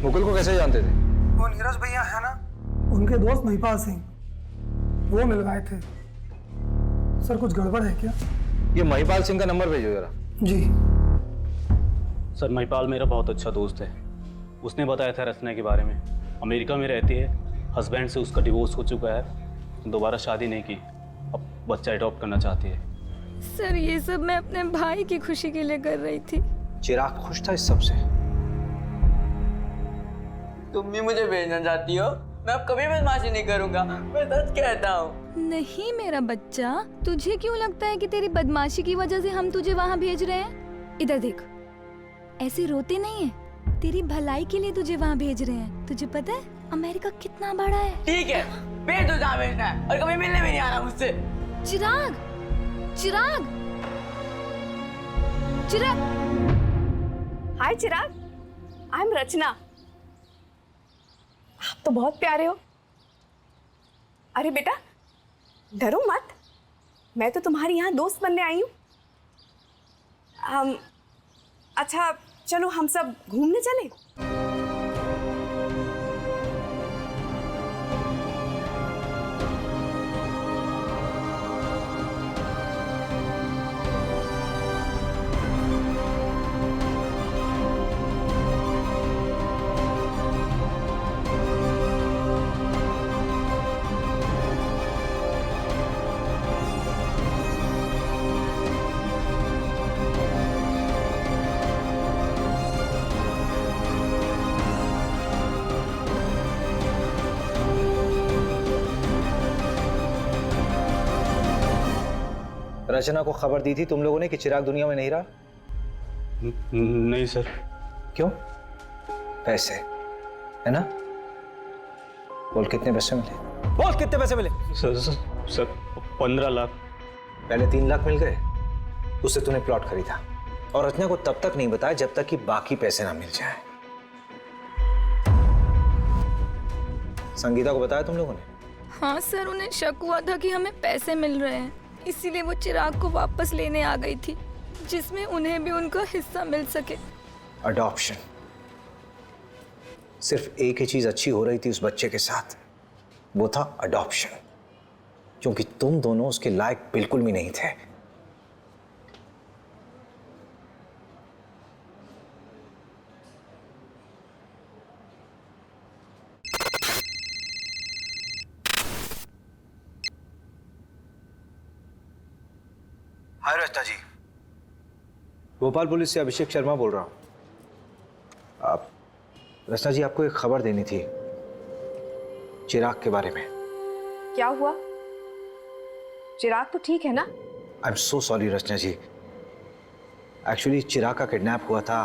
मुकुल को कैसे जानते थे? वो नीरज भैया है ना, उनके दोस्त महिपाल सिंह, वो मिल गए थे। सर कुछ गड़बड़ है क्या? ये महिपाल सिंह का नंबर भेजो जरा। जी सर, महिपाल मेरा बहुत अच्छा दोस्त है। उसने बताया था रचना के बारे में। अमेरिका में रहती है, हस्बैंड से उसका डिवोर्स हो चुका है, दोबारा शादी नहीं की, अब बच्चा अडॉप्ट करना चाहती है। सर ये सब मैं अपने भाई की खुशी के लिए कर रही थी। चिराग खुश था इस सब से? तुम भी मुझे भेजना चाहती हो? मैं अब कभी बदमाशी नहीं करूंगा, मैं सच कहता हूँ। नहीं मेरा बच्चा, तुझे क्यों लगता है कि तेरी बदमाशी की वजह से हम तुझे वहाँ भेज रहे हैं? इधर देख, ऐसे रोते नहीं है, तेरी भलाई के लिए तुझे वहाँ भेज रहे हैं। तुझे पता है अमेरिका कितना बड़ा है? ठीक है, भेज दो जहाँ भेजना है, और कभी मिलने भी नहीं आना मुझसे। चिराग, चिराग, चिराग। हाय चिराग, आई एम रचना। आप तो बहुत प्यारे हो। अरे बेटा, डरो मत, मैं तो तुम्हारी यहाँ दोस्त बनने आई हूँ। अच्छा चलो हम सब घूमने चले। रचना को खबर दी थी तुम लोगों ने कि चिराग दुनिया में नहीं रहा? नहीं सर। क्यों? पैसे है ना? बोल कितने पैसे मिले? बोल कितने पैसे मिले? सर 15 लाख। पहले 3 लाख मिल गए, उससे तूने प्लॉट खरीदा और रचना को तब तक नहीं बताया जब तक कि बाकी पैसे ना मिल जाए। संगीता को बताया तुम लोगों ने? हाँ सर, उन्हें शक हुआ था कि हमें पैसे मिल रहे हैं, इसीलिए वो चिराग को वापस लेने आ गई थी, जिसमें उन्हें भी उनका हिस्सा मिल सके। अडॉप्शन। सिर्फ एक ही चीज अच्छी हो रही थी उस बच्चे के साथ, वो था अडॉप्शन, क्योंकि तुम दोनों उसके लायक बिल्कुल भी नहीं थे। हाय रचना जी, भोपाल पुलिस से अभिषेक शर्मा बोल रहा हूं। आप रचना जी, आपको एक खबर देनी थी चिराग के बारे में। क्या हुआ? चिराग तो ठीक है ना? I am so sorry Rachna ji, actually Chirag का किडनैप हुआ था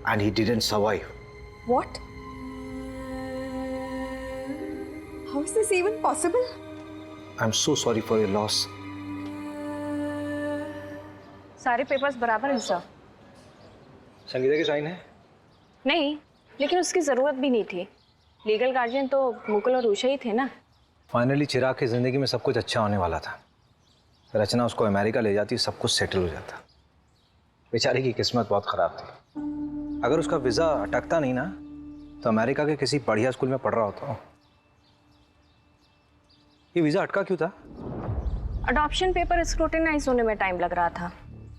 and he didn't survive. What? How is this even possible? I am so sorry for your loss. सारे पेपर्स बराबर हैं सर। संगीता के साइन है? नहीं, लेकिन उसकी जरूरत भी नहीं थी। लीगल गार्जियन तो मुकुल और उषा ही थे ना। फाइनली चिराग की जिंदगी में सब कुछ अच्छा होने वाला था। रचना उसको अमेरिका ले जाती, सब कुछ सेटल हो जाता। बेचारी की किस्मत बहुत खराब थी। अगर उसका वीजा अटकता नहीं ना, तो अमेरिका के किसी बढ़िया स्कूल में पढ़ रहा होता। ये वीजा अटका क्यों था? अडॉप्शन पेपर स्क्रूटिनाइज होने में टाइम लग रहा था,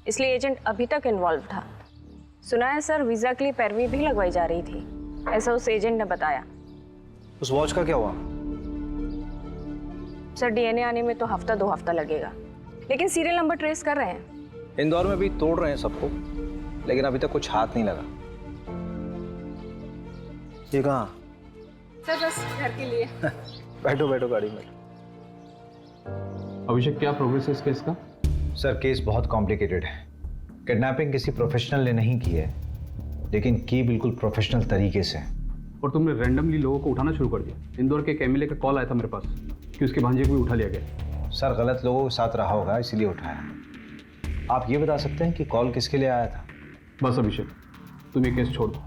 इसलिए एजेंट अभी तक इन्वॉल्व था। सुना है सर, वीजा के लिए पैरवी भी लगवाई जा रही थी, ऐसा उस एजेंट ने बताया। उस वॉच का क्या हुआ? सर डीएनए आने में तो हफ्ता 2 हफ्ता लगेगा, लेकिन सीरियल नंबर ट्रेस कर रहे हैं। इंदौर में भी तोड़ रहे हैं सबको, लेकिन अभी तक कुछ हाथ नहीं लगा। ये कहाँ? सर बस घर के लिए। बैठो बैठो गाड़ी में। अभिषेक, क्या प्रोग्रेस है इस केस का? सर केस बहुत कॉम्प्लिकेटेड है। किडनैपिंग किसी प्रोफेशनल ने नहीं की है, लेकिन की बिल्कुल प्रोफेशनल तरीके से। और तुमने रैंडमली लोगों को उठाना शुरू कर दिया। इंदौर के एक एमएलए का कॉल आया था मेरे पास कि उसके भांजे को भी उठा लिया गया। सर गलत लोगों के साथ रहा होगा, इसीलिए उठाया। आप ये बता सकते हैं कि कॉल किसके लिए आया था? बस अभिषेक, तुम ये केस छोड़ दो।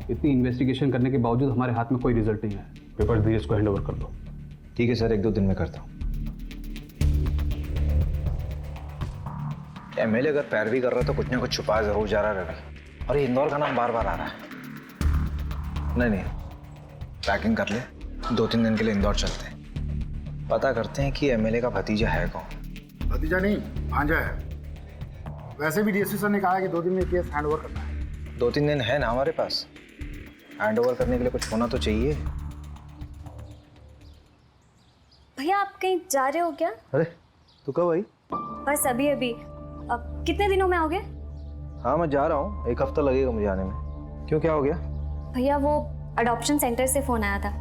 इतनी इन्वेस्टिगेशन करने के बावजूद हमारे हाथ में कोई रिजल्ट नहीं है। पेपर धीरज को हैंड ओवर कर दो। ठीक है सर, 1-2 दिन में करता हूँ। एमएलए अगर पैरवी कर रहा है तो कुछ ना कुछ छुपा जरूर जा रहा है रवि। और ये इंदौर का नाम बार बार आ रहा है। नहीं, पैकिंग कर ले, 2-3 दिन के लिए इंदौर चलते हैं। पता करते हैं कि एमएलए का भतीजा है कौन। भतीजा नहीं, भांजा है। वैसे भी डीएसपी सर ने कहा है कि 2 दिन में केस हैंड ओवर करना है। 2-3 दिन है ना हमारे पास, हैंड ओवर करने के लिए कुछ होना तो चाहिए। भैया आप कहीं जा रहे हो क्या? अरे तू कब आई? बस अभी अभी। अब कितने दिनों में आओगे? हाँ मैं जा रहा हूँ, 1 हफ्ता लगेगा मुझे आने में। क्यों, क्या हो गया? भैया वो अडॉप्शन सेंटर से फ़ोन आया था,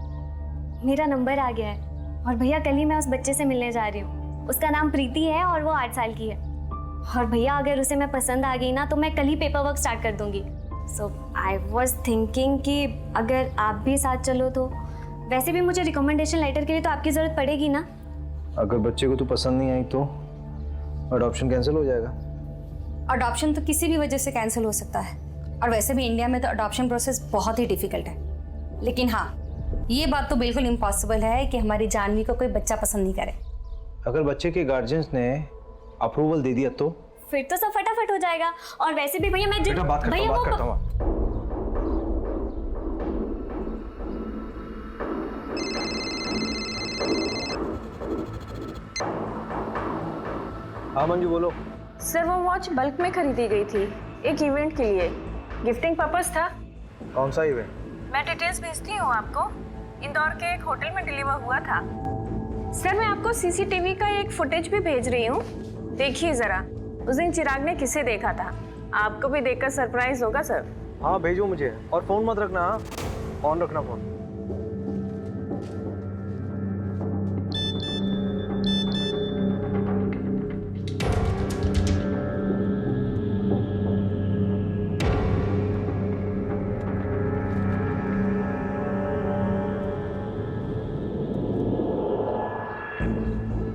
मेरा नंबर आ गया है और भैया कल ही मैं उस बच्चे से मिलने जा रही हूँ। उसका नाम प्रीति है और वो 8 साल की है। और भैया अगर उसे मैं पसंद आ गई ना तो मैं कल ही पेपर वर्क स्टार्ट कर दूँगी। सो आई वॉज थिंकिंग कि अगर आप भी साथ चलो तो। वैसे भी मुझे रिकमेंडेशन लेटर के लिए तो आपकी ज़रूरत पड़ेगी ना। अगर बच्चे को तू पसंद नहीं आई तो अडॉप्शन कैंसिल हो जाएगा। अडॉप्शन तो किसी भी वजह से कैंसिल हो सकता है, और वैसे भी इंडिया में तो अडॉप्शन प्रोसेस बहुत ही डिफिकल्ट है। लेकिन हाँ, ये बात तो बिल्कुल इम्पॉसिबल है कि हमारी जानवी को कोई बच्चा पसंद नहीं करे। अगर बच्चे के गार्जियंस ने अप्रूवल दे दिया तो? फिर तो सब फटाफट हो जाएगा। और वैसे भी भैया मैं बेटा बात करता हूँ। हाँ मंजू बोलो। सर वो वॉच बल्क में खरीदी गई थी, एक इवेंट के लिए, गिफ्टिंग पर्पस था। कौन सा इवेंट? मैं डिटेल्स भेजती हूँ आपको। इंदौर के एक होटल में डिलीवर हुआ था। सर मैं आपको सीसीटीवी का एक फुटेज भी भेज रही हूँ, देखिए जरा। उस दिन चिराग ने किसे देखा था, आपको भी देखकर सरप्राइज होगा सर। हाँ भेजो मुझे, और फोन मत रखना, ऑन रखना फोन।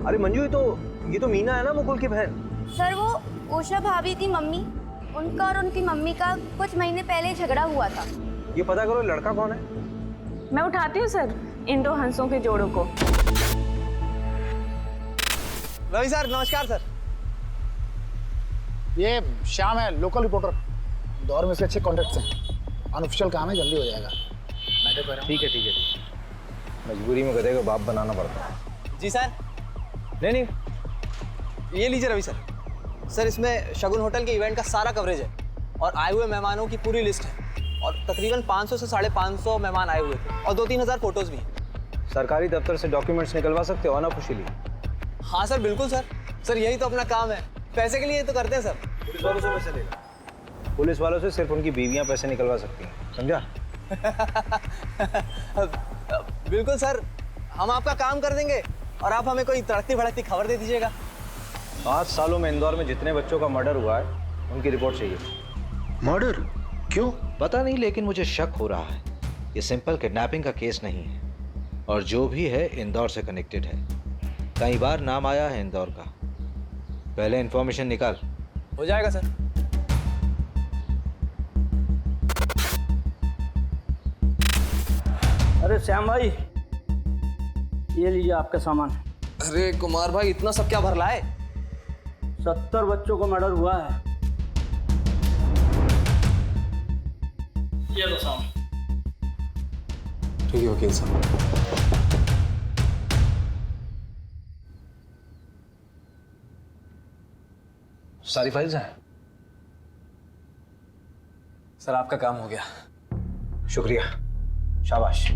अरे मंजू, ये तो मीना है ना, मुकुल की बहन। सर वो उषा भाभी की मम्मी, उनका और उनकी मम्मी का कुछ महीने पहले झगड़ा हुआ था। ये पता करो लड़का कौन है। मैं उठाती हूँ सर इन दो हंसों के जोड़ों को। रवि सर नमस्कार सर। ये श्याम है, लोकल रिपोर्टर। दौर में से अच्छे कॉन्टेक्ट्स हैं। अनऑफिशियल काम है, जल्दी हो जाएगा। मैं तो कह रहा हूँ। ठीक है। मजबूरी में गधे को बाप बनाना पड़ता है। जी सर। नहीं, ये लीजिए रवि सर। सर इसमें शगुन होटल के इवेंट का सारा कवरेज है और आए हुए मेहमानों की पूरी लिस्ट है और तकरीबन 500 से 550 मेहमान आए हुए थे और 2-3 हज़ार फोटोज भी हैं। सरकारी दफ्तर से डॉक्यूमेंट्स निकलवा सकते हो अनऑफिशियली? हाँ सर बिल्कुल सर। सर यही तो अपना काम है, पैसे के लिए तो करते हैं सर। पुलिस वालों से पैसे लेगा? पुलिस वालों से सिर्फ उनकी बीवियां पैसे निकलवा सकती हैं, समझा? बिल्कुल सर, हम आपका काम कर देंगे और आप हमें कोई तड़कती भड़कती खबर दे दीजिएगा। 5 सालों में इंदौर में जितने बच्चों का मर्डर हुआ है उनकी रिपोर्ट चाहिए। मर्डर? क्यों? पता नहीं, लेकिन मुझे शक हो रहा है ये सिंपल किडनैपिंग का केस नहीं है और जो भी है इंदौर से कनेक्टेड है। कई बार नाम आया है इंदौर का। पहले इंफॉर्मेशन निकाल। हो जाएगा सर। अरे श्याम भाई, ये लीजिए आपका सामान। अरे कुमार भाई, इतना सब क्या भर लाए? 70 बच्चों को मर्डर हुआ है। ये लो सामान। ठीक है वकील साहब। सारी फाइल्स हैं? सर आपका काम हो गया। शुक्रिया, शाबाश।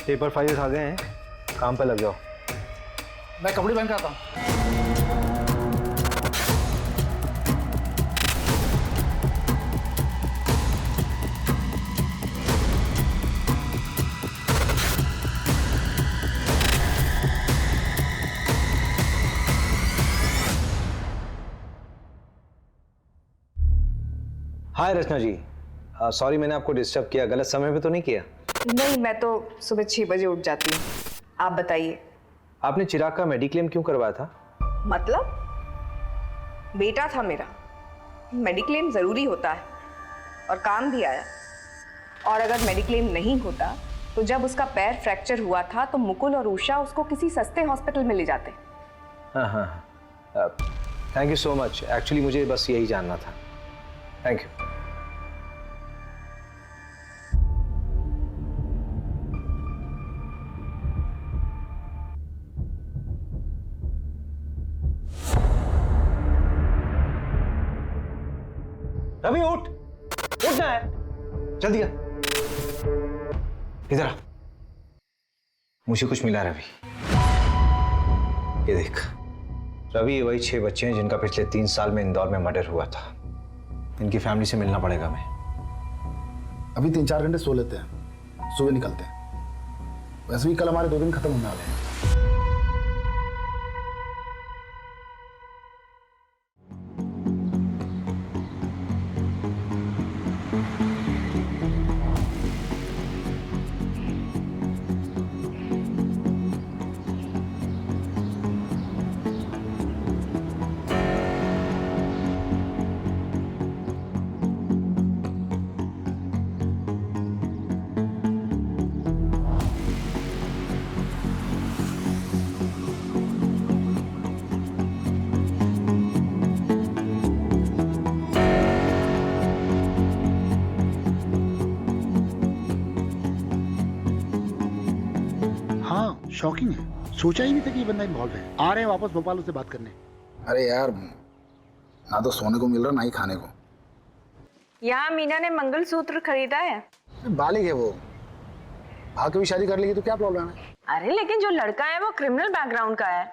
पेपर फाइल्स आ गए हैं, काम पे लग जाओ। मैं कपड़े पहन के आता हूँ। हाय रचना जी, सॉरी मैंने आपको डिस्टर्ब किया। गलत समय पे तो नहीं किया? नहीं, मैं तो सुबह 6 बजे उठ जाती हूँ। आप बताइए। आपने चिराग का मेडिक्लेम क्यों करवाया था? मतलब बेटा था मेरा, मेडिक्लेम ज़रूरी होता है और काम भी आया। और अगर मेडिक्लेम नहीं होता तो जब उसका पैर फ्रैक्चर हुआ था तो मुकुल और उषा उसको किसी सस्ते हॉस्पिटल में ले जाते। हाँ, thank you so much. Actually मुझे बस यही जानना था। Thank you. रवि उठना है, जल्दी कर। इधर आ, मुझे कुछ मिला रवि। ये देख रवि, ये वही 6 बच्चे हैं जिनका पिछले 3 साल में इंदौर में मर्डर हुआ था। इनकी फैमिली से मिलना पड़ेगा मैं। अभी 3-4 घंटे सो लेते हैं, सुबह निकलते हैं। वैसे भी कल हमारे 2 दिन खत्म होने वाले हैं। शॉकिंग है, सोचा ही नहीं था कि ये बंदा इन्वॉल्व है। आ रहे हैं वापस भोपाल उससे बात करने। अरे यार, ना तो सोने को मिल रहा ना ही खाने को। यहाँ मीना ने मंगलसूत्र खरीदा है। बालिग है वो, भाग भी शादी कर लेगी तो क्या प्रॉब्लम है? अरे लेकिन जो लड़का है वो क्रिमिनल बैकग्राउंड का है,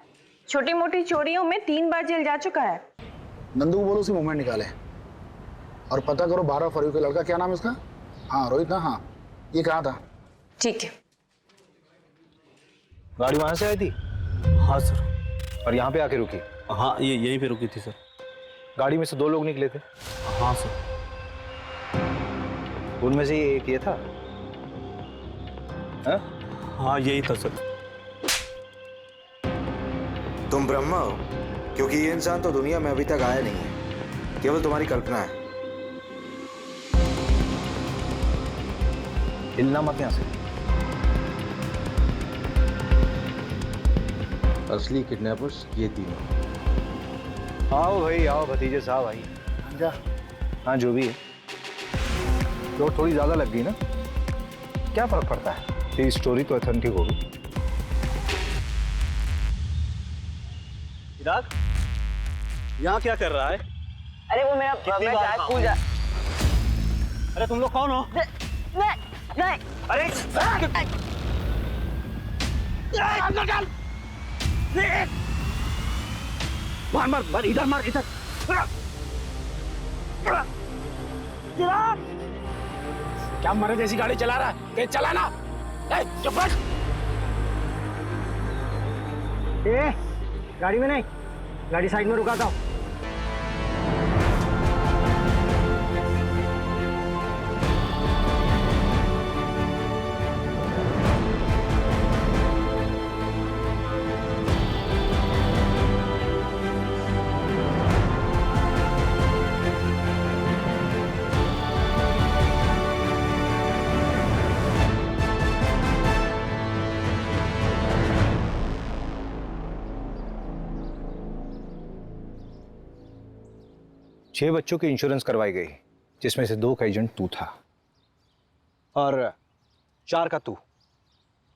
छोटी मोटी चोरियों में 3 बार जेल जा चुका है। नंदू को बोलो उसी मूवमेंट निकाले और पता करो 12 फरवरी का लड़का, क्या नाम है उसका? हाँ रोहित ना? हाँ, ये कहा था। ठीक है। गाड़ी वहां से आई थी? हाँ सर। और यहाँ पे आके रुकी? हाँ, ये यहीं पे रुकी थी सर। गाड़ी में से 2 लोग निकले थे। हाँ सर। उनमें से एक ये था। हाँ यही था सर। तुम ब्रह्मा हो, क्योंकि ये इंसान तो दुनिया में अभी तक आया नहीं है, केवल तुम्हारी कल्पना है। हिलना मत यहाँ से। असली किडनैपर्स ये तीनों। आओ भाई आओ, भतीजे साहब भाई। जा। हाँ जो भी है, चोट थोड़ी ज्यादा लग गई ना, क्या फर्क पड़ता है, तेरी स्टोरी तो ऑथेंटिक होगी। चिराग, यहाँ क्या कर रहा है? अरे वो मेरा स्कूल जा। अरे तुम लोग कौन हो? नहीं। अरे मार मार मार, इधर मार, इधर। क्या मरे जैसी गाड़ी चला रहा है? तेज चलाना। चुप रख। गाड़ी में नहीं, गाड़ी साइड में रुकाता हूँ। छह बच्चों की इंश्योरेंस करवाई गई, जिसमें से 2 का एजेंट तू था और 4 का तू।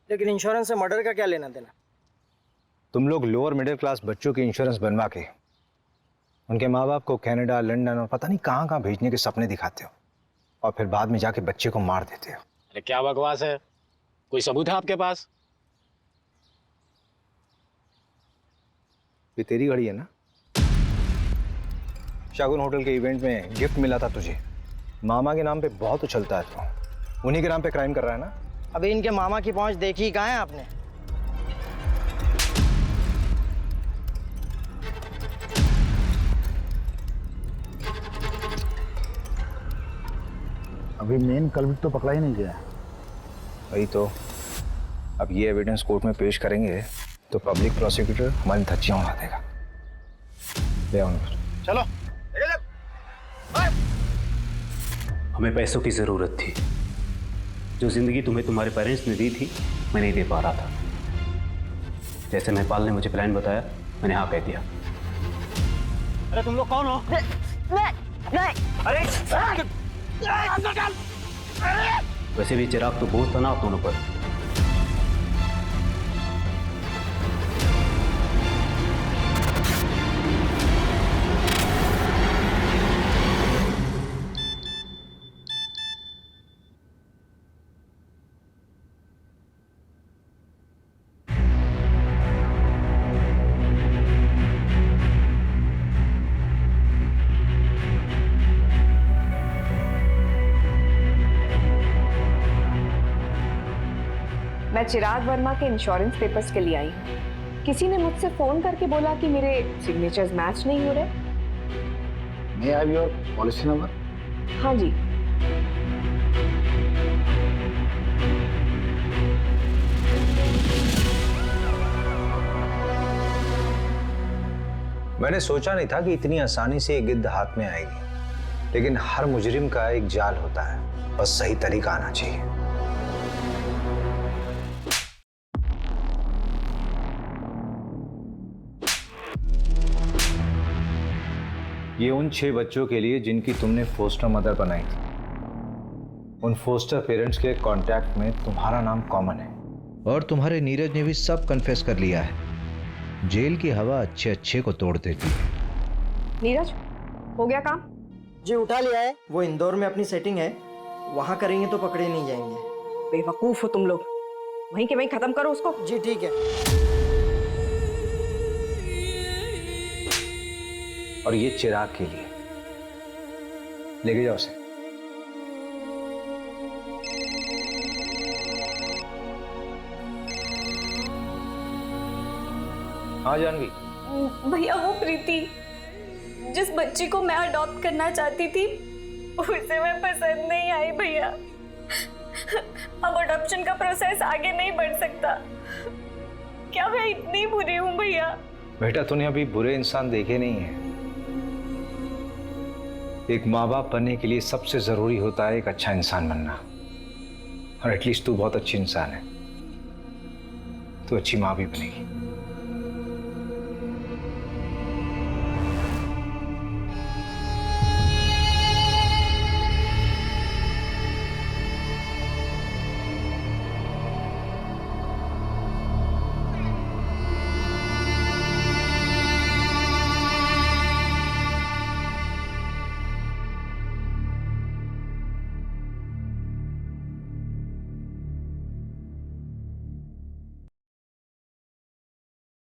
लेकिन इंश्योरेंस से मर्डर का क्या लेना देना? तुम लोग लोअर मिडिल क्लास बच्चों की इंश्योरेंस बनवा के उनके माँ बाप को कनाडा, लंदन और पता नहीं कहाँ कहाँ भेजने के सपने दिखाते हो, और फिर बाद में जाके बच्चे को मार देते हो। अरे क्या बकवास है, कोई सबूत है आपके पास? ये तेरी घड़ी है ना? शगुन होटल के इवेंट में गिफ्ट मिला था तुझे, मामा के नाम पे बहुत उछलता है तू, उन्हीं के नाम पे क्राइम कर रहा है ना? अभी इनके मामा की पहुंच देखी कहाँ है आपने? अभी मेन कल्प्रिट तो पकड़ा ही नहीं गया। वही तो, अब ये एविडेंस कोर्ट में पेश करेंगे तो पब्लिक प्रोसिक्यूटर हमारी धज्जियां उड़ा देगा। ले आओ उनको। चलो। हमें पैसों की ज़रूरत थी। जो ज़िंदगी तुम्हें तुम्हारे पेरेंट्स ने दी थी, मैं नहीं दे पा रहा था। जैसे महिपाल ने मुझे प्लान बताया, मैंने हाँ कह दिया। अरे तुम लोग कौन हो? नहीं। अरे वैसे भी चिराग तो बोझ था ना आप दोनों पर। मैं चिराग वर्मा के इंश्योरेंस पेपर्स के लिए आई हूँ। किसी ने मुझसे फोन करके बोला कि मेरे सिग्नेचर्स मैच नहीं हो रहे। May I have your policy number? हाँ जी। मैंने सोचा नहीं था कि इतनी आसानी से ये गिद्ध हाथ में आएगी, लेकिन हर मुजरिम का एक जाल होता है, बस सही तरीका आना चाहिए। ये उन 6 बच्चों के लिए जिनकी तुमने फोस्टर मदर बनाई थी। उन फोस्टर पेरेंट्स के कांटेक्ट में तुम्हारा नाम कॉमन है। और तुम्हारे नीरज ने भी सब कन्फेस कर लिया है। जेल की हवा अच्छे अच्छे को तोड़ देती है। नीरज, हो गया काम? जी उठा लिया है। वो इंदौर में अपनी सेटिंग है, वहाँ करेंगे तो पकड़े नहीं जाएंगे। बेवकूफ हो तुम लोग, वहीं के वहीं खत्म करो उसको। जी ठीक है। और ये चिराग के लिए, लेके जाओ उसे। हाँ जानवी। भैया वो प्रीति, जिस बच्ची को मैं अडॉप्ट करना चाहती थी उसे मैं पसंद नहीं आई भैया। अब अडॉप्शन का प्रोसेस आगे नहीं बढ़ सकता। क्या मैं इतनी बुरी हूँ भैया? बेटा तूने अभी बुरे इंसान देखे नहीं है। एक माँ बाप बनने के लिए सबसे जरूरी होता है एक अच्छा इंसान बनना, और एटलीस्ट तू बहुत अच्छी इंसान है, तू अच्छी माँ भी बनेगी।